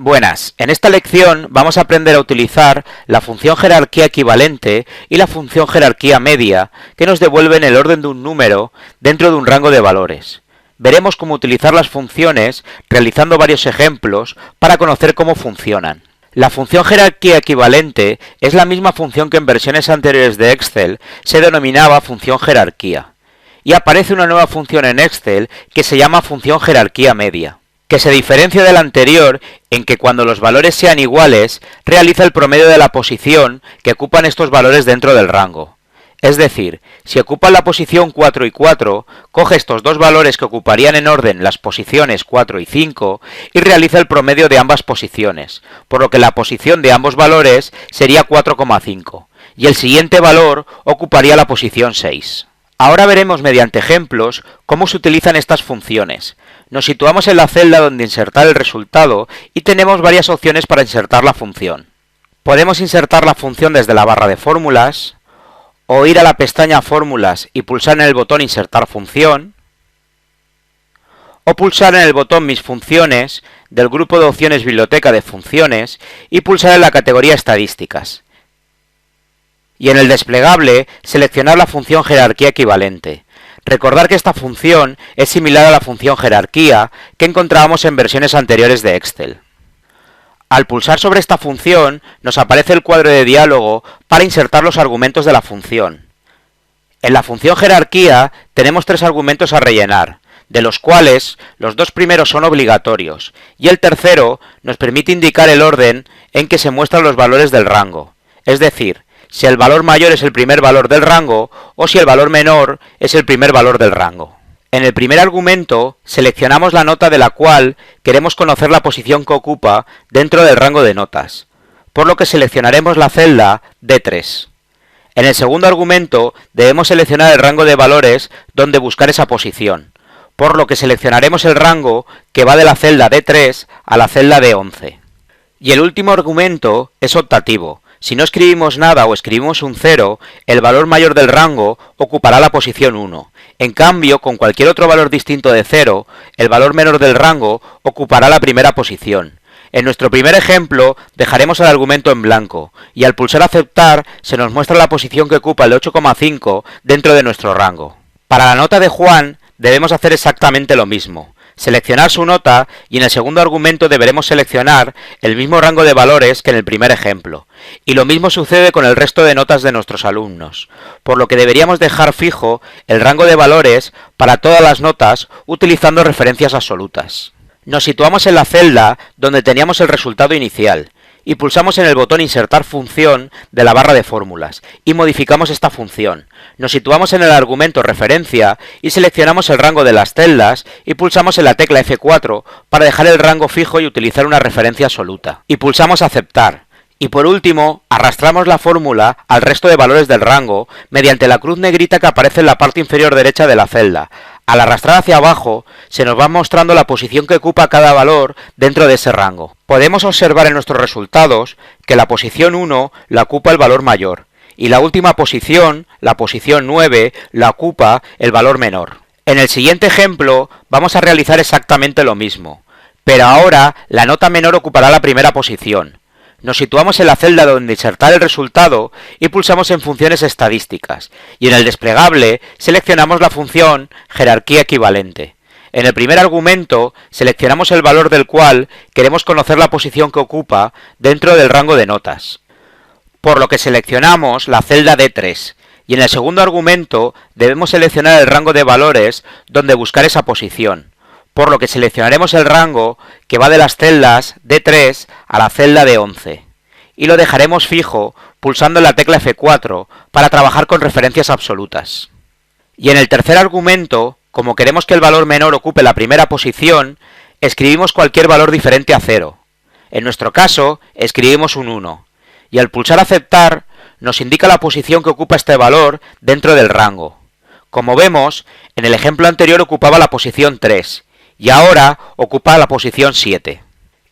Buenas, en esta lección vamos a aprender a utilizar la función jerarquía equivalente y la función jerarquía media que nos devuelven el orden de un número dentro de un rango de valores. Veremos cómo utilizar las funciones realizando varios ejemplos para conocer cómo funcionan. La función jerarquía equivalente es la misma función que en versiones anteriores de Excel se denominaba función jerarquía, y aparece una nueva función en Excel que se llama función jerarquía media, que se diferencia de la anterior en que cuando los valores sean iguales, realiza el promedio de la posición que ocupan estos valores dentro del rango. Es decir, si ocupan la posición 4 y 4, coge estos dos valores que ocuparían en orden las posiciones 4 y 5 y realiza el promedio de ambas posiciones, por lo que la posición de ambos valores sería 4,5, y el siguiente valor ocuparía la posición 6. Ahora veremos mediante ejemplos cómo se utilizan estas funciones. Nos situamos en la celda donde insertar el resultado y tenemos varias opciones para insertar la función. Podemos insertar la función desde la barra de fórmulas, o ir a la pestaña Fórmulas y pulsar en el botón Insertar función, o pulsar en el botón Mis funciones del grupo de opciones Biblioteca de funciones y pulsar en la categoría Estadísticas. Y en el desplegable seleccionar la función jerarquía equivalente. Recordar que esta función es similar a la función jerarquía que encontrábamos en versiones anteriores de Excel. Al pulsar sobre esta función nos aparece el cuadro de diálogo para insertar los argumentos de la función. En la función jerarquía tenemos tres argumentos a rellenar, de los cuales los dos primeros son obligatorios y el tercero nos permite indicar el orden en que se muestran los valores del rango, es decir, si el valor mayor es el primer valor del rango o si el valor menor es el primer valor del rango. En el primer argumento seleccionamos la nota de la cual queremos conocer la posición que ocupa dentro del rango de notas, por lo que seleccionaremos la celda D3. En el segundo argumento debemos seleccionar el rango de valores donde buscar esa posición, por lo que seleccionaremos el rango que va de la celda D3 a la celda D11. Y el último argumento es optativo. Si no escribimos nada o escribimos un 0, el valor mayor del rango ocupará la posición 1. En cambio, con cualquier otro valor distinto de 0, el valor menor del rango ocupará la primera posición. En nuestro primer ejemplo, dejaremos el argumento en blanco, y al pulsar aceptar, se nos muestra la posición que ocupa el 8,5 dentro de nuestro rango. Para la nota de Juan, debemos hacer exactamente lo mismo. Seleccionar su nota y en el segundo argumento deberemos seleccionar el mismo rango de valores que en el primer ejemplo. Y lo mismo sucede con el resto de notas de nuestros alumnos, por lo que deberíamos dejar fijo el rango de valores para todas las notas utilizando referencias absolutas. Nos situamos en la celda donde teníamos el resultado inicial y pulsamos en el botón Insertar función de la barra de fórmulas y modificamos esta función. Nos situamos en el argumento referencia y seleccionamos el rango de las celdas y pulsamos en la tecla F4 para dejar el rango fijo y utilizar una referencia absoluta. Y pulsamos aceptar. Y por último, arrastramos la fórmula al resto de valores del rango mediante la cruz negrita que aparece en la parte inferior derecha de la celda. Al arrastrar hacia abajo, se nos va mostrando la posición que ocupa cada valor dentro de ese rango. Podemos observar en nuestros resultados que la posición 1 la ocupa el valor mayor, y la última posición, la posición 9, la ocupa el valor menor. En el siguiente ejemplo vamos a realizar exactamente lo mismo, pero ahora la nota menor ocupará la primera posición. Nos situamos en la celda donde insertar el resultado y pulsamos en funciones estadísticas, y en el desplegable seleccionamos la función jerarquía equivalente. En el primer argumento seleccionamos el valor del cual queremos conocer la posición que ocupa dentro del rango de notas, por lo que seleccionamos la celda D3, y en el segundo argumento debemos seleccionar el rango de valores donde buscar esa posición, por lo que seleccionaremos el rango que va de las celdas D3 a la celda D11, y lo dejaremos fijo pulsando en la tecla F4 para trabajar con referencias absolutas. Y en el tercer argumento, como queremos que el valor menor ocupe la primera posición, escribimos cualquier valor diferente a 0. En nuestro caso, escribimos un 1, y al pulsar aceptar, nos indica la posición que ocupa este valor dentro del rango. Como vemos, en el ejemplo anterior ocupaba la posición 3, y ahora ocupa la posición 7.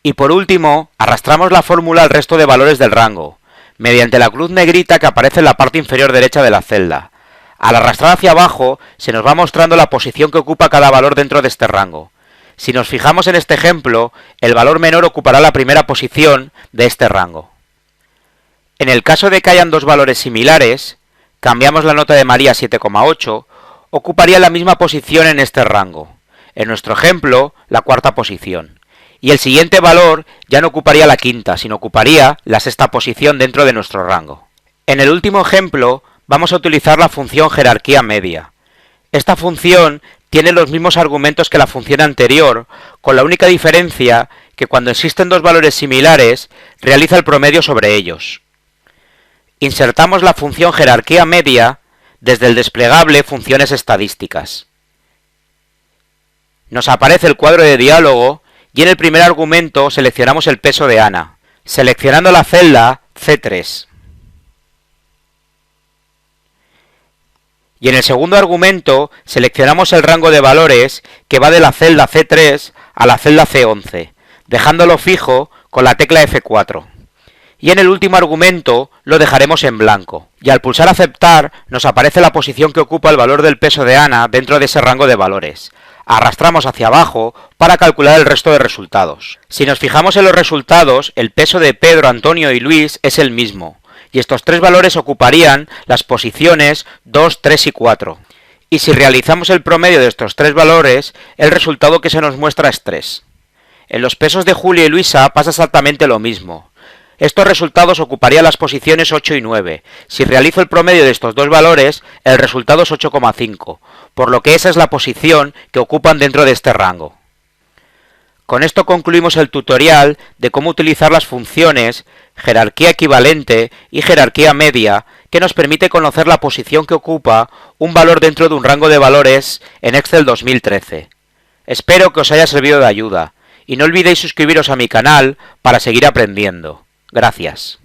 Y por último, arrastramos la fórmula al resto de valores del rango, mediante la cruz negrita que aparece en la parte inferior derecha de la celda. Al arrastrar hacia abajo, se nos va mostrando la posición que ocupa cada valor dentro de este rango. Si nos fijamos en este ejemplo, el valor menor ocupará la primera posición de este rango. En el caso de que hayan dos valores similares, cambiamos la nota de María a 7,8, ocuparía la misma posición en este rango. En nuestro ejemplo, la cuarta posición. Y el siguiente valor ya no ocuparía la quinta, sino ocuparía la sexta posición dentro de nuestro rango. En el último ejemplo, vamos a utilizar la función jerarquía media. Esta función tiene los mismos argumentos que la función anterior, con la única diferencia que cuando existen dos valores similares, realiza el promedio sobre ellos. Insertamos la función jerarquía media desde el desplegable Funciones estadísticas. Nos aparece el cuadro de diálogo y en el primer argumento seleccionamos el peso de Ana, seleccionando la celda C3. Y en el segundo argumento seleccionamos el rango de valores que va de la celda C3 a la celda C11, dejándolo fijo con la tecla F4. Y en el último argumento lo dejaremos en blanco, y al pulsar aceptar nos aparece la posición que ocupa el valor del peso de Ana dentro de ese rango de valores. Arrastramos hacia abajo para calcular el resto de resultados. Si nos fijamos en los resultados, el peso de Pedro, Antonio y Luis es el mismo, y estos tres valores ocuparían las posiciones 2, 3 y 4. Y si realizamos el promedio de estos tres valores, el resultado que se nos muestra es 3. En los pesos de Julia y Luisa pasa exactamente lo mismo. Estos resultados ocuparían las posiciones 8 y 9. Si realizo el promedio de estos dos valores, el resultado es 8,5, por lo que esa es la posición que ocupan dentro de este rango. Con esto concluimos el tutorial de cómo utilizar las funciones jerarquía equivalente y jerarquía media, que nos permite conocer la posición que ocupa un valor dentro de un rango de valores en Excel 2013. Espero que os haya servido de ayuda, y no olvidéis suscribiros a mi canal para seguir aprendiendo. Gracias.